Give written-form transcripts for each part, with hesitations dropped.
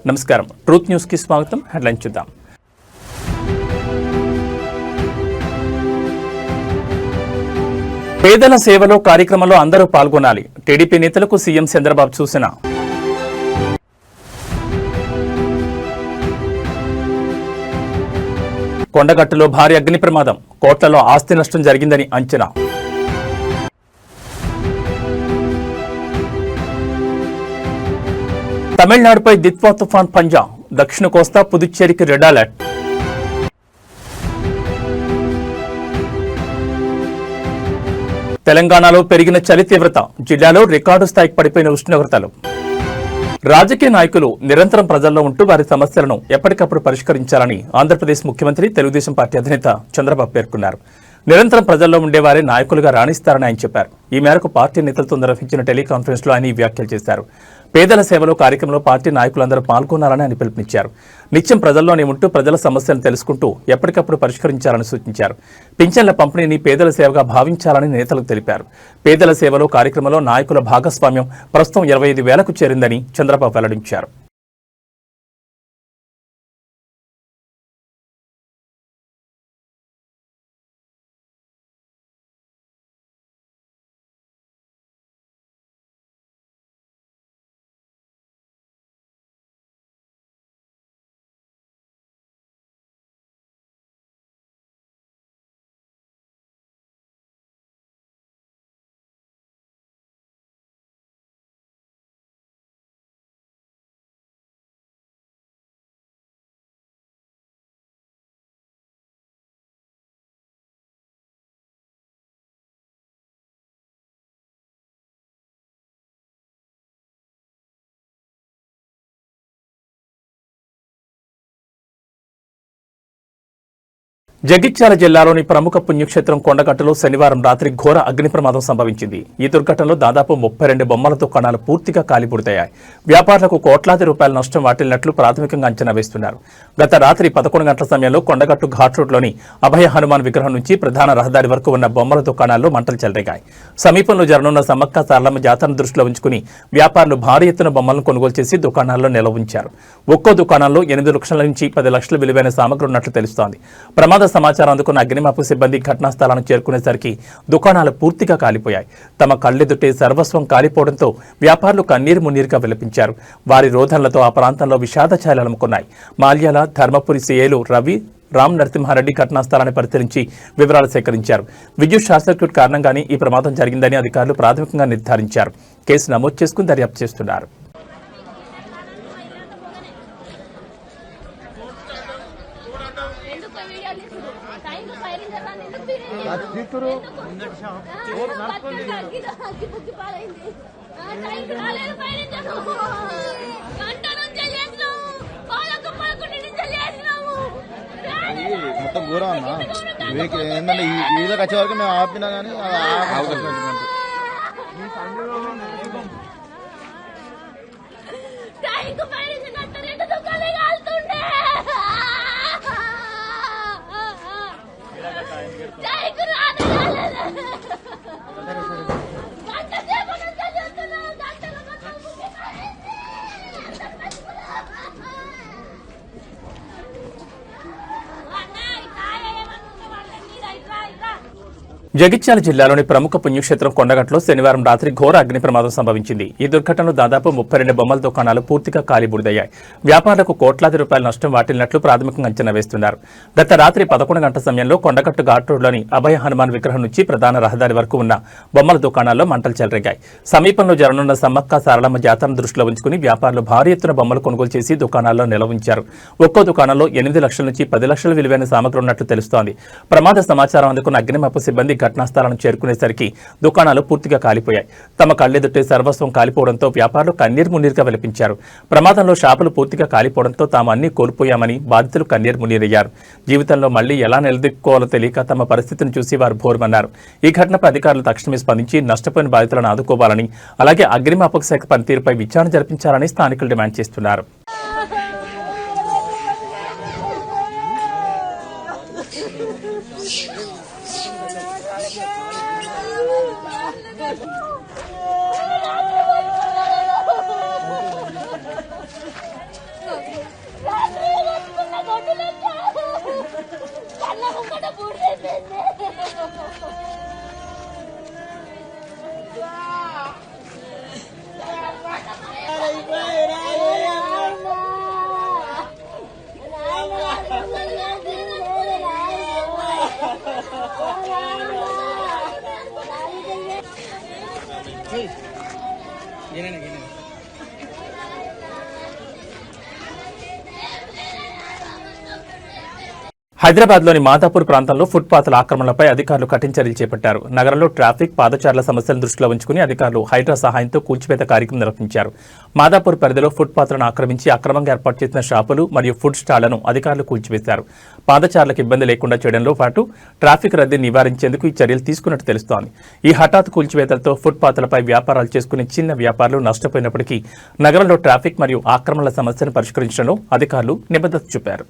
నమస్కారం. Truth news కి స్వాగతం. హెడ్లైన్ చూద్దాం. పేదల సేవలో కార్యక్రమంలో అందరూ పాల్గొనాలి. టీడీపీ నేతలకు సీఎం చంద్రబాబు సూచన. కొండగట్టులో భారీ అగ్ని ప్రమాదం, కోట్లలో ఆస్తి నష్టం జరిగిందని అంచనా. తమిళనాడుపై దిత్వా తుఫాన్ పంజా, దక్షిణ కోస్తా పుదుచ్చేరికి రెడ్ అలర్ట్. తెలంగాణలో పెరిగిన చలి తీవ్రత, జిల్లాలో రికార్డు స్థాయికి పడిపోయిన ఉష్ణోగ్రతలు. రాజకీయ నాయకులు నిరంతరం ప్రజల్లో ఉంటూ వారి సమస్యలను ఎప్పటికప్పుడు పరిష్కరించాలని ఆంధ్రప్రదేశ్ ముఖ్యమంత్రి తెలుగుదేశం పార్టీ అధినేత చంద్రబాబు పేర్కొన్నారు. నిరంతరం ప్రజల్లో ఉండేవారే నాయకులుగా రాణిస్తారని ఆయన చెప్పారు. ఈ మేరకు పార్టీ నేతలతో నిర్వహించిన టెలికాన్ఫరెన్స్ లో ఆయన ఈ వ్యాఖ్యలు చేశారు. పేదల సేవలో కార్యక్రమంలో పార్టీ నాయకులందరూ పాల్గొనాలని ఆయన పిలుపునిచ్చారు. నిత్యం ప్రజల్లోనే ఉంటూ ప్రజల సమస్యలను తెలుసుకుంటూ ఎప్పటికప్పుడు పరిష్కరించాలని సూచించారు. పింఛన్ల పంపిణీని పేదల సేవగా భావించాలని నేతలకు తెలిపారు. పేదల సేవలో కార్యక్రమంలో నాయకుల భాగస్వామ్యం ప్రస్తుతం 25,000కు చేరిందని చంద్రబాబు వెల్లడించారు. జగిత్యాల జిల్లాలోని ప్రముఖ పుణ్యక్షేత్రం కొండగట్టులో శనివారం రాత్రి ఘోర అగ్ని ప్రమాదం సంభవించింది. ఈ దుర్ఘటనలో దాదాపు 32 బొమ్మల దుకాణాలు పూర్తిగా కాలిబూడిదయ్యాయి. వ్యాపారులకు కోట్లాది రూపాయల నష్టం వాటిల్లినట్లు ప్రాథమికంగా అంచనా వేస్తున్నారు. గత రాత్రి 11 గంటల సమయంలో కొండగట్టు ఘాట్ రోడ్లోని అభయ హనుమాన్ విగ్రహం నుంచి ప్రధాన రహదారి వరకు ఉన్న బొమ్మల దుకాణాల్లో మంటలు చెలరేగాయి. సమీపంలో జరగనున్న సమ్మక్క సారలమ్మ జాతరను దృష్టిలో ఉంచుకుని వ్యాపారులు భారీ ఎత్తున బొమ్మలను కొనుగోలు చేసి దుకాణాల్లో నిల్వ ఉంచారు. ఒక్కో దుకాణంలో 8 లక్షల నుంచి 10 లక్షల విలువైన సామగ్రి ఉన్నట్లు తెలుస్తోంది. ప్రమాద సమాచారం అందుకున్న అగ్నిమాపక సిబ్బంది ఘటనా స్థలానికి చేరుకునేసరికి దుకాణాలు పూర్తిగా కాలిపోయాయి. తమ కళ్ళెదుటే సర్వస్వం కాలిపోవడంతో వ్యాపారులు కన్నీరు మున్నీరుగా విలపించారు. వారి రోదనలతో ఆ ప్రాంతంలో విషాద ఛాయలు అలుముకున్నాయి. మాల్యాల ధర్మపురి సిఐలు రవి రామ్ నరసింహారెడ్డి ఘటనా స్థలాన్ని పరిశీలించి వివరాలు సేకరించారు. విద్యుత్ షార్ట్ సర్క్యూట్ కారణంగానే ఈ ప్రమాదం జరిగిందని అధికారులు ప్రాథమికంగా నిర్ధారించారు. కేసు నమోదు చేసుకుని దర్యాప్తు చేస్తున్నారు. మొత్తం ఘోరం అన్నా. ఏంటంటే ఈ వచ్చే వరకు మేము ఆపినా కానీ జగిత్యాల జిల్లాలోని ప్రముఖ పుణ్యక్షేత్రం కొండగట్టులో శనివారం రాత్రి ఘోర అగ్ని ప్రమాదం సంభవించింది. ఈ దుర్ఘటనలో దాదాపు 32 బొమ్మల దుకాణాలు పూర్తిగా కాలిబూడిదయ్యాయి. వ్యాపారులకు కోట్లాది రూపాయల నష్టం వాటిల్లినట్లు ప్రాథమికంగా అంచనా వేస్తున్నారు. గత రాత్రి 11 గంటల సమయంలో కొండగట్టు ఘాట్ రోడ్లోని అభయ హనుమాన్ విగ్రహం నుంచి ప్రధాన రహదారి వరకు ఉన్న బొమ్మల దుకాణాల్లో మంటలు చెలరేగాయి. సమీపంలో జరగనున్న సమ్మక్క సారలమ్మ జాతరను దృష్టిలో ఉంచుకుని వ్యాపారులు భారీ ఎత్తున బొమ్మలు కొనుగోలు చేసి దుకాణాల్లో నిల్వ ఉంచారు. ఒక్కో దుకాణంలో 8 లక్షల నుంచి 10 లక్షల విలువైన సామగ్రి ఉన్నట్లు తెలుస్తోంది. ప్రమాద సమాచారం అందుకున్న అగ్నిమాపక సిబ్బంది ఘటనా స్థలానికి చేరుకునేసరికి దుకాణాలు పూర్తిగా కాలిపోయాయి. తమ కళ్ళెదుటే సర్వస్వం కాలిపోవడంతో వ్యాపారులు కన్నీరు మున్నీరుగా విలపించారు. ప్రమాదంలో షాపులు పూర్తిగా కాలిపోవడంతో తాము అన్ని కోల్పోయామని బాధితులు కన్నీరు మున్నీరయ్యారు. జీవితంలో మళ్లీ ఎలా నిలదొక్కుకోవాలో తెలియక తమ పరిస్థితిని చూసి వారు బోరుమన్నారు. ఈ ఘటనపై అధికారులు తక్షణమే స్పందించి నష్టపోయిన బాధితులను ఆదుకోవాలని, అలాగే అగ్నిమాపక శాఖ పనితీరుపై విచారణ జరిపించాలని స్థానికులు డిమాండ్ చేస్తున్నారు. హైదరాబాద్లోని మాదాపూర్ ప్రాంతంలో ఫుట్పాత్ల ఆక్రమణలపై అధికారులు కఠిన చర్యలు చేపట్టారు. నగరంలో ట్రాఫిక్, పాదచారుల సమస్యలను దృష్టిలో ఉంచుకుని అధికారులు హైడ్రా సహాయంతో కూల్చివేత కార్యక్రమం నిర్వహించారు. మాదాపూర్ పరిధిలో ఫుట్పాత్లను ఆక్రమించి అక్రమంగా ఏర్పాటు చేసిన షాపులు మరియు ఫుడ్ స్టాళ్లను అధికారులు కూల్చివేశారు. పాదచారులకు ఇబ్బంది లేకుండా చేయడంలో పాటు ట్రాఫిక్ రద్దీని నివారించేందుకు ఈ చర్యలు తీసుకున్నట్టు తెలుస్తోంది. ఈ హఠాత్ కూల్చివేతలతో ఫుట్పాత్లపై వ్యాపారాలు చేసుకునే చిన్న వ్యాపారులు నష్టపోయినప్పటికీ నగరంలో ట్రాఫిక్ మరియు ఆక్రమణల సమస్యను పరిష్కరించడంలో అధికారులు నిబద్ధత చూపారు.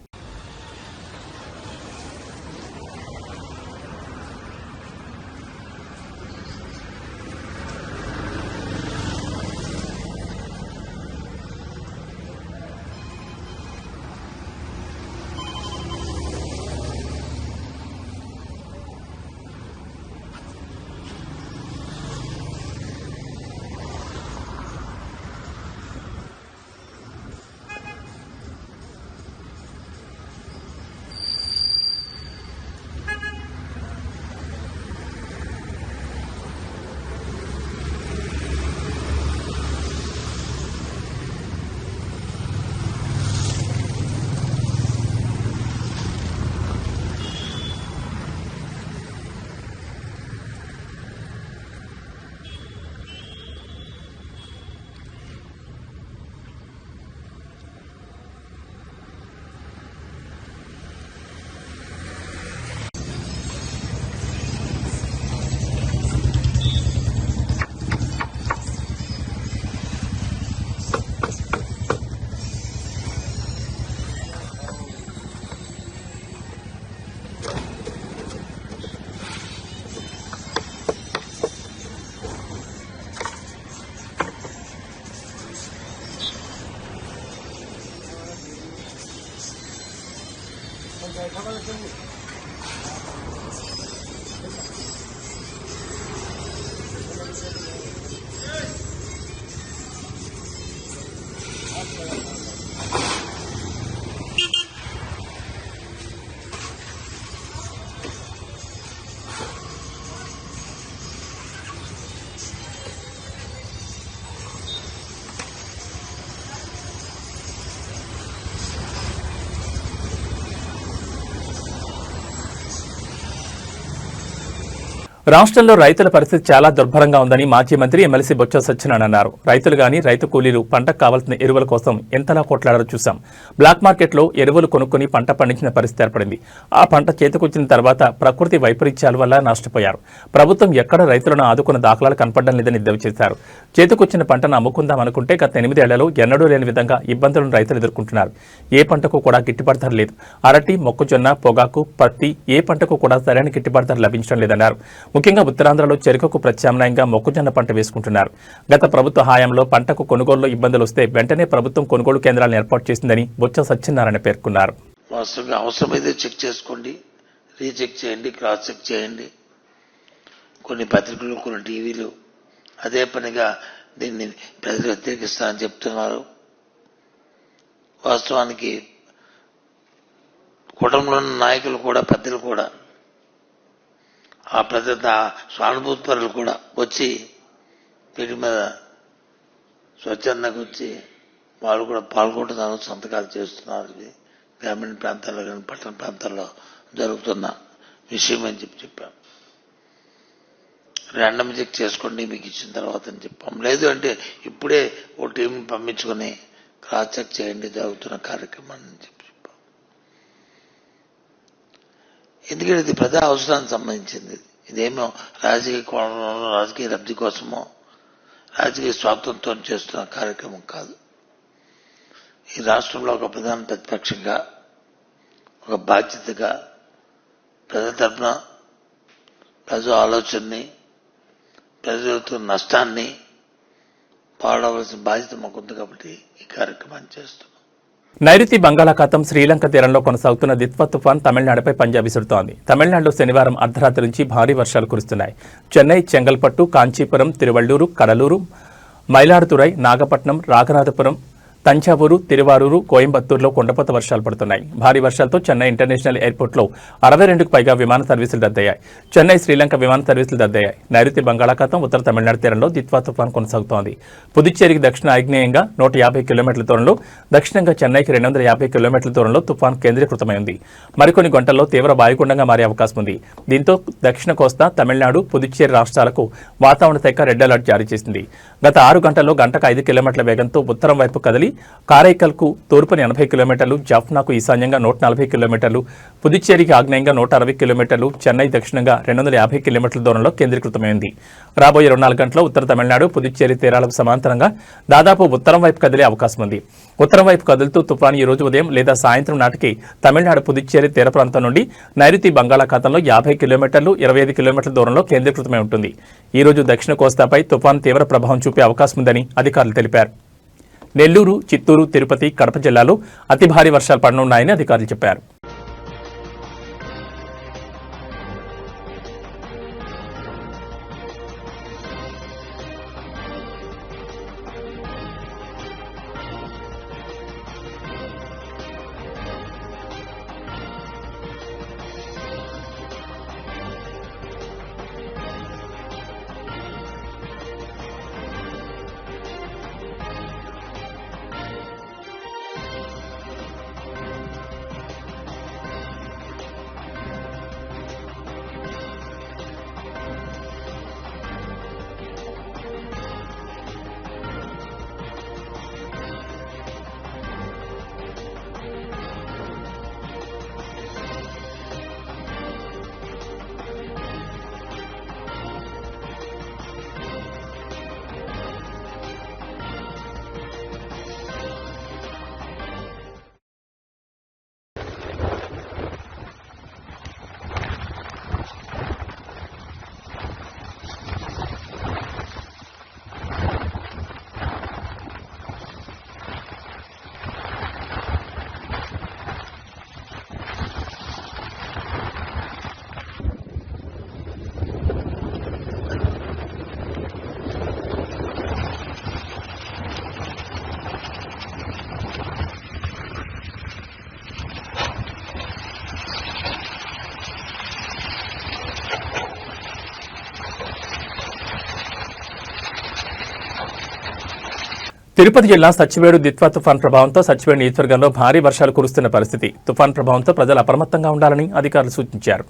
రాష్ట్రంలో రైతుల పరిస్థితి చాలా దుర్భరంగా ఉందని మాజీ మంత్రి ఎమ్మెల్సీ బొత్స సత్యనారాయణ అన్నారు. రైతులు గాని రైతు కూలీలు పంటకు కావాల్సిన ఎరువుల కోసం ఎంతలా కొట్లాడారో చూశాం. బ్లాక్ మార్కెట్లో ఎరువులు కొనుక్కుని పంట పండించిన పరిస్థితి ఏర్పడింది. ఆ పంట చేతికొచ్చిన తర్వాత ప్రకృతి వైపరీత్యాల వల్ల నష్టపోయారు. ప్రభుత్వం ఎక్కడ రైతులను ఆదుకున్న దాఖలాలు కనపడడం లేదని ఎద్దేవా చేశారు. చేతికొచ్చిన పంటను అమ్ముకుందాం అనుకుంటే గత 8 ఏళ్లలో ఎన్నడూ లేని విధంగా ఇబ్బందులను రైతులు ఎదుర్కొంటున్నారు. ఏ పంటకు కూడా గిట్టుబాటు ధర లేదు. అరటి, మొక్కజొన్న, పొగాకు, పత్తి ఏ పంటకు కూడా సరైన గిట్టుబాటు ధర లభించడం లేదన్నారు. ముఖ్యంగా ఉత్తరాంధ్రలో చెరుకుకు ప్రత్యామ్నాయంగా మొక్కజొన్న పంట వేసుకుంటున్నారు. గత ప్రభుత్వ హయాంలో పంటకు కొనుగోలులో ఇబ్బందులు వస్తే వెంటనే ప్రభుత్వం కొనుగోలు కేంద్రాలను ఏర్పాటు చేసిందని బొత్స సత్యనారాయణ పేర్కొన్నారు. వాస్తవంగా అవసరమైతే చెక్ చేసుకోండి, రీచెక్ చేయండి, క్రాస్ చెక్ చేయండి. కొన్ని పత్రికలు, కొన్ని టీవీలు అదే పనిగా దీన్ని ప్రజలు వ్యతిరేకిస్తారని చెప్తున్నారు. వాస్తవానికి కుటుంబంలోని నాయకులు కూడా, పెద్దలు కూడా, ఆ ప్రజల సానుభూతిపరులు కూడా వచ్చి వీటి మీద స్వచ్ఛందంగా వచ్చి వాళ్ళు కూడా పాల్గొంటున్నారు, సంతకాలు చేస్తున్నారు. ఇది గ్రామీణ ప్రాంతాల్లో కానీ పట్టణ ప్రాంతాల్లో జరుగుతున్న విషయం అని చెప్పాం. ర్యాండమ్ చెక్ చేసుకోండి మీకు ఇచ్చిన తర్వాత అని చెప్పాం. లేదు అంటే ఇప్పుడే ఓ టీం పంపించుకొని క్రాస్ చెక్ చేయండి జరుగుతున్న కార్యక్రమాన్ని అని చెప్పాం. ఎందుకంటే ఇది ప్రజా అవసరానికి సంబంధించింది. ఇదేమో రాజకీయ కోణంలో, రాజకీయ లబ్ధి కోసమో, రాజకీయ స్వార్థంతో చేస్తున్న కార్యక్రమం కాదు. ఈ రాష్ట్రంలో ఒక ప్రధాన ప్రతిపక్షంగా, ఒక బాధ్యతగా ప్రజల తరఫున ప్రజల ఆలోచనని, ప్రజలతో నష్టాన్ని పాడవలసిన బాధ్యత మాకుంది కాబట్టి ఈ కార్యక్రమాన్ని చేస్తున్నాం. నైరుతి బంగాళాఖాతం శ్రీలంక తీరంలో కొనసాగుతున్న దిత్వా తుఫాన్ తమిళనాడుపై పంజా విసురుతోంది. తమిళనాడులో శనివారం అర్ధరాత్రి నుంచి భారీ వర్షాలు కురుస్తున్నాయి. చెన్నై, చెంగల్పట్టు, కాంచీపురం, తిరువళ్లూరు, కడలూరు, మైలాడుతురై, నాగపట్నం, రాఘనాథపురం, తంజావూరు, తిరువారూరు, కోయంబత్తూరులో కుండపోత వర్షాలు పడుతున్నాయి. భారీ వర్షాలతో చెన్నై ఇంటర్నేషనల్ ఎయిర్పోర్ట్లో 62కు పైగా విమాన సర్వీసులు రద్దయ్యాయి. చెన్నై శ్రీలంక విమాన సర్వీసులు రద్దయ్యాయి. నైరుతి బంగాళాఖాతం, ఉత్తర తమిళనాడు తీరంలో దిత్వా తుఫాన్ కొనసాగుతోంది. పుదుచ్చేరికి దక్షిణ ఆగ్నేయంగా 150 కిలోమీటర్ల దూరంలో, దక్షిణంగా చెన్నైకి 250 కిలోమీటర్ల దూరంలో తుఫాన్ కేంద్రీకృతమైంది. మరికొన్ని గంటల్లో తీవ్ర వాయుగుండంగా మారే అవకాశం ఉంది. దీంతో దక్షిణ కోస్తా, తమిళనాడు, పుదుచ్చేరి రాష్ట్రాలకు వాతావరణ శాఖ రెడ్ అలర్ట్ జారీ చేసింది. గత 6 గంటల్లో గంటకు 5 కిలోమీటర్ల వేగంతో ఉత్తరం వైపు కదిలి కారైకల్కు తూర్పున 80 కిలోమీటర్లు, జాఫ్నాకు ఈశాన్యంగా 140 కిలోమీటర్లు, పుదుచ్చేరికి ఆగ్నేయంగా 160 కిలోమీటర్లు, చెన్నై దక్షిణంగా 250 కిలోమీటర్ల దూరంలో కేంద్రీకృతమైంది. రాబోయే 24 గంటల్లో ఉత్తర తమిళనాడు, పుదుచ్చేరి తీరాలకు సమాంతరంగా దాదాపు ఉత్తరం వైపు కదిలే అవకాశం ఉంది. ఉత్తరం వైపు కదులుతూ తుఫాను ఈ రోజు ఉదయం లేదా సాయంత్రం నాటికి తమిళనాడు, పుదుచ్చేరి తీర ప్రాంతం నుండి నైరుతి బంగాళాఖాతంలో 50 కిలోమీటర్లు, 25 కిలోమీటర్ల దూరంలో కేంద్రీకృతమై ఉంటుంది. ఈ రోజు దక్షిణ కోస్తాపై తుఫాను తీవ్ర ప్రభావం చూపే అవకాశం ఉందని అధికారులు తెలిపారు. నెల్లూరు, చిత్తూరు, తిరుపతి, కడప జిల్లాలో అతి భారీ వర్షాలు పడనున్నాయని అధికారులు చెప్పారు. తిరుపతి జిల్లా సచ్చివేడు దిత్వా తుఫాన్ ప్రభావంతో సచ్చివేడు నియోజకవర్గంలో భారీ వర్షాలు కురుస్తున్న పరిస్థితి. తుఫాన్ ప్రభావంతో ప్రజలు అప్రమత్తంగా ఉండాలని అధికారులు సూచించారు.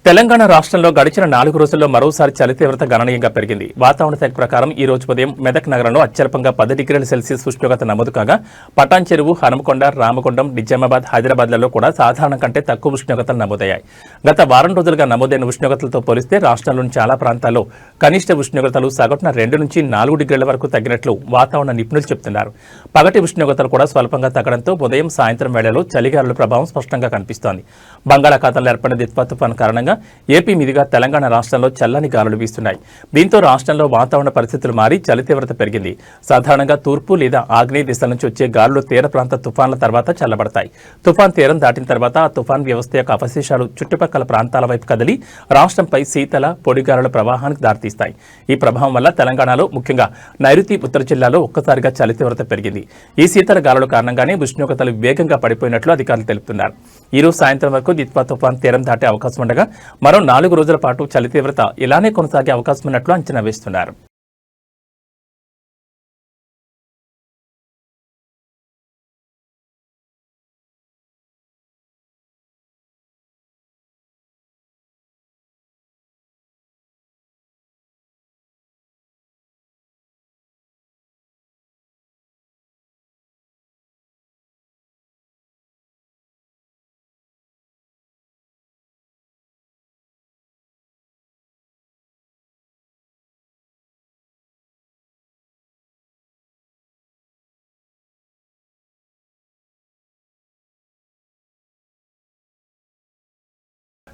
తెలంగాణ రాష్ట్రంలో గడిచిన 4 రోజుల్లో మరోసారి చలి తీవ్రత గణనీయంగా పెరిగింది. వాతావరణ శాఖ ప్రకారం ఈ రోజు ఉదయం మెదక్ నగరంలో అత్యల్పంగా 10 డిగ్రీల సెల్సియస్ ఉష్ణోగ్రత నమోదు కాగా, పటాన్ చెరువు, హనుమకొండ, రామగుండం, నిజామాబాద్, హైదరాబాద్లలో కూడా సాధారణం కంటే తక్కువ ఉష్ణోగ్రతలు నమోదయ్యాయి. గత వారం రోజులుగా నమోదైన ఉష్ణోగ్రతలతో పోలిస్తే రాష్ట్రంలోని చాలా ప్రాంతాల్లో కనిష్ట ఉష్ణోగ్రతలు సగటున 2 నుంచి 4 డిగ్రీల వరకు తగ్గినట్లు వాతావరణ నిపుణులు చెబుతున్నారు. పగటి ఉష్ణోగ్రతలు కూడా స్వల్పంగా తగ్గడంతో ఉదయం, సాయంత్రం వేళలో చలిగాలుల ప్రభావం స్పష్టంగా కనిపిస్తోంది. బంగాళాఖాతంలో ఏర్పడిన దిత్వా తుఫాన్ కారణంగా ఏపీ మీదుగా తెలంగాణ రాష్ట్రంలో చల్లని గాలులు వీస్తున్నాయి. దీంతో రాష్ట్రంలో వాతావరణ పరిస్థితులు మారి చలి తీవ్రత పెరిగింది. సాధారణంగా తూర్పు లేదా ఆగ్నేయ దిశ నుంచి వచ్చే గాలులు తీర ప్రాంత తుఫాన్ల తర్వాత చల్లబడతాయి. తుఫాన్ తీరం దాటిన తర్వాత ఆ తుఫాన్ వ్యవస్థ యొక్క అవశేషాలు చుట్టుపక్కల ప్రాంతాల వైపు కదిలి రాష్ట్రంపై శీతల, పొడి గాలుల ప్రవాహానికి దారితీస్తాయి. ఈ ప్రభావం వల్ల తెలంగాణలో, ముఖ్యంగా నైరుతి, ఉత్తర జిల్లాలో ఒక్కసారిగా చలి తీవ్రత పెరిగింది. ఈ శీతల గాలుల కారణంగానే ఉష్ణోగ్రతలు వేగంగా పడిపోయినట్లు అధికారులు తెలుపుతున్నారు. ఈ రోజు సాయంత్రం వరకు దిత్వా తుఫాన్ తీరం దాటే అవకాశం ఉండగా మరో 4 రోజుల పాటు చలి తీవ్రత ఇలానే కొనసాగే అవకాశం ఉన్నట్లు అంచనా వేస్తున్నారు.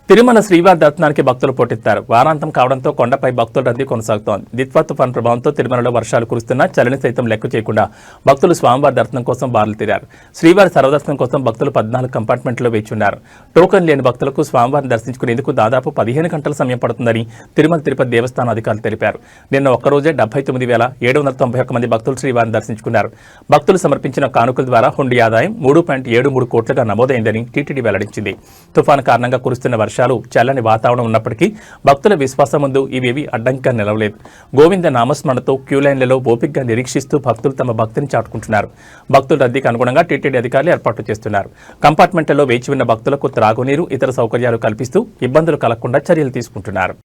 తిరుమల శ్రీవారి దర్శనానికి భక్తులు పోటెత్తారు. వారాంతం కావడంతో కొండపై భక్తుల రద్దీ కొనసాగుతోంది. దిత్వా తుఫాన్ ప్రభావంతో తిరుమలలో వర్షాలు కురుస్తున్నా చలిని సైతం లెక్క చేయకుండా భక్తులు స్వామివారి దర్శనం కోసం బారులు తీరారు. శ్రీవారి సర్వదర్శనం కోసం భక్తులు 14 కంపార్ట్మెంట్లో వేచున్నారు. టోకన్ లేని భక్తులకు స్వామివారిని దర్శించుకునేందుకు దాదాపు 15 గంటల సమయం పడుతుందని తిరుమల తిరుపతి దేవస్థానం అధికారులు తెలిపారు. నిన్న ఒక్కరోజే 79,791 మంది భక్తులు శ్రీవారిని దర్శించుకున్నారు. భక్తులు సమర్పించిన కానుకల ద్వారా హుండీ ఆదాయం 3.73 కోట్లుగా నమోదైందని టీటీడీ వెల్లడించింది. తుఫాను కారణంగా కురుస్తున్న వర్షాలు, చల్లని వాతావరణం ఉన్నప్పటికీ భక్తుల విశ్వాసం ముందు ఇవేవి అడ్డంకిగా నిలవలేదు. గోవింద నామస్మరణతో క్యూలైన్లలో ఓపికగా నిరీక్షిస్తూ భక్తులు తమ భక్తిని చాటుకుంటున్నారు. భక్తుల రద్దీకి అనుగుణంగా టీటీడీ అధికారులు ఏర్పాట్లు చేస్తున్నారు. కంపార్ట్మెంట్లలో వేచి ఉన్న భక్తులకు త్రాగునీరు, ఇతర సౌకర్యాలు కల్పిస్తూ ఇబ్బందులు కలగకుండా చర్యలు తీసుకుంటున్నారు.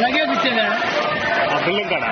लगे पीछे ना బిల్డింగ్ కాడ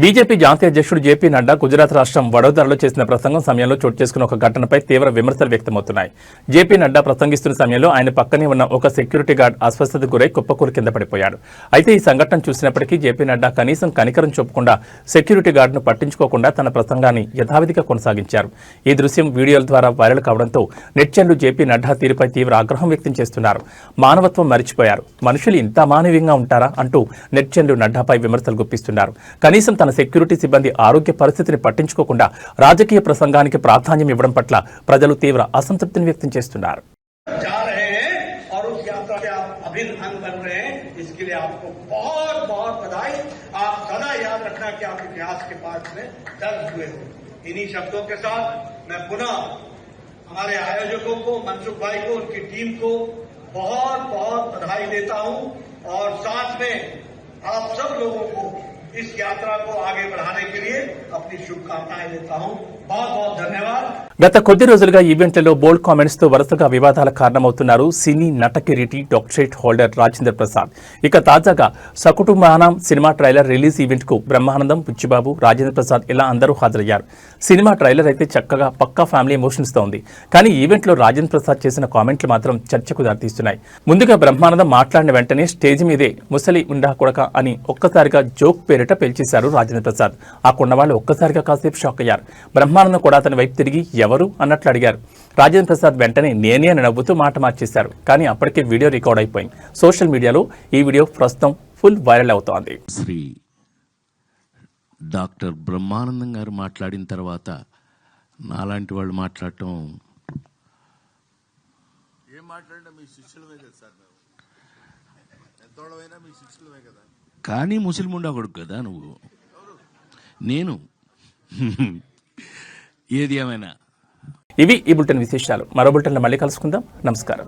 బీజేపీ జాతీయ అధ్యక్షుడు జేపీ నడ్డా గుజరాత్ రాష్ట్రం వడోదరలో చేసిన ప్రసంగం సమయంలో చోటు చేసుకున్న ఒక ఘటనపై తీవ్ర విమర్శలు వ్యక్తమవుతున్నాయి. జేపీ నడ్డా ప్రసంగిస్తున్న సమయంలో ఆయన పక్కనే ఉన్న ఒక సెక్యూరిటీ గార్డ్ అస్వస్థతకు గురై కుప్పకూరు కింద పడిపోయాడు. అయితే ఈ సంఘటన చూసినప్పటికీ జేపీ నడ్డా కనీసం కనికరం చూపకుండా సెక్యూరిటీ గార్డును పట్టించుకోకుండా తన ప్రసంగాన్ని యథావిధిగా కొనసాగించారు. ఈ దృశ్యం వీడియోల ద్వారా వైరల్ కావడంతో నెటిజన్లు జేపీ నడ్డా తీరుపై తీవ్ర ఆగ్రహం వ్యక్తం చేస్తున్నారు. మానవత్వం మరిచిపోయారు, మనుషులు ఇంత అమానవీయంగా ఉంటారా అంటూ నెటిజన్లు నడ్డాపై విమర్శలు గుప్పిస్తున్నారు. కనీసం తన సెక్యూరిటీ సిబ్బంది ఆరోగ్య పరిస్థితిని పట్టించుకోకుండా రాజకీయ ప్రసంగానికి ప్రాధాన్యం ఇవ్వడం పట్ల ప్రజలు తీవ్ర అసంతృప్తిని వ్యక్తం చేస్తున్నారు. इन्हीं शब्दों के साथ मैं पुनः हमारे आयोजकों को, मनसुख भाई को, उनकी टीम को बहुत बहुत बधाई देता हूं और साथ में आप सब लोगों को इस यात्रा को आगे बढ़ाने के लिए अपनी शुभकामनाएं देता हूं. बहुत बहुत धन्यवाद. గత కొద్ది రోజులుగా ఈవెంట్లలో బోల్డ్ కామెంట్స్ తో వరుసగా వివాదాల కారణమవుతున్నారు సినీ నటకిరీటి డాక్టరేట్ హోల్డర్ రాజేంద్ర ప్రసాద్. ఇక తాజాగా సకుటుంబానం సినిమా ట్రైలర్ రిలీజ్ ఈవెంట్ కు బ్రహ్మానందం, బుచ్చిబాబు, రాజేంద్ర ప్రసాద్ ఇలా అందరూ హాజరయ్యారు. సినిమా ట్రైలర్ అయితే చక్కగా పక్కా ఫ్యామిలీ ఎమోషన్స్ తో ఉంది. కానీ ఈవెంట్ లో రాజేంద్ర ప్రసాద్ చేసిన కామెంట్లు మాత్రం చర్చకు దారితీస్తున్నాయి. ముందుగా బ్రహ్మానందం మాట్లాడిన వెంటనే స్టేజ్ మీదే ముసలి ఉండా కొడక అని ఒక్కసారిగా జోక్ పేరిట పేల్చేశారు రాజేంద్ర ప్రసాద్. ఆ కొన్నవాళ్ళు ఒక్కసారిగా కాసేపు షాక్ అయ్యారు. బ్రహ్మానందం కూడా అతని వైపు తిరిగి ఎవరు అన్నట్లు అడిగారు. రాజేంద్ర ప్రసాద్ వెంటనే నేనే అని నవ్వుతూ మాట మార్చేశారు. కానీ అప్పటికే వీడియో రికార్డ్ అయిపోయింది. సోషల్ మీడియాలో ఈ వీడియో ప్రస్తుతం ఫుల్ వైరల్ అవుతోంది. శ్రీ డాక్టర్ బ్రహ్మానందం గారు మాట్లాడిన తర్వాత నాలాంటి వాళ్ళు మాట్లాడటం కానీ ముస్లిం కొడుకు కదా నువ్వు. నేను ఏది ఏమైనా ఇవి ఈ బులెటిన్ విశేషాలు. మరో బులెటిన్లో మళ్ళీ కలుసుకుందాం. నమస్కారం.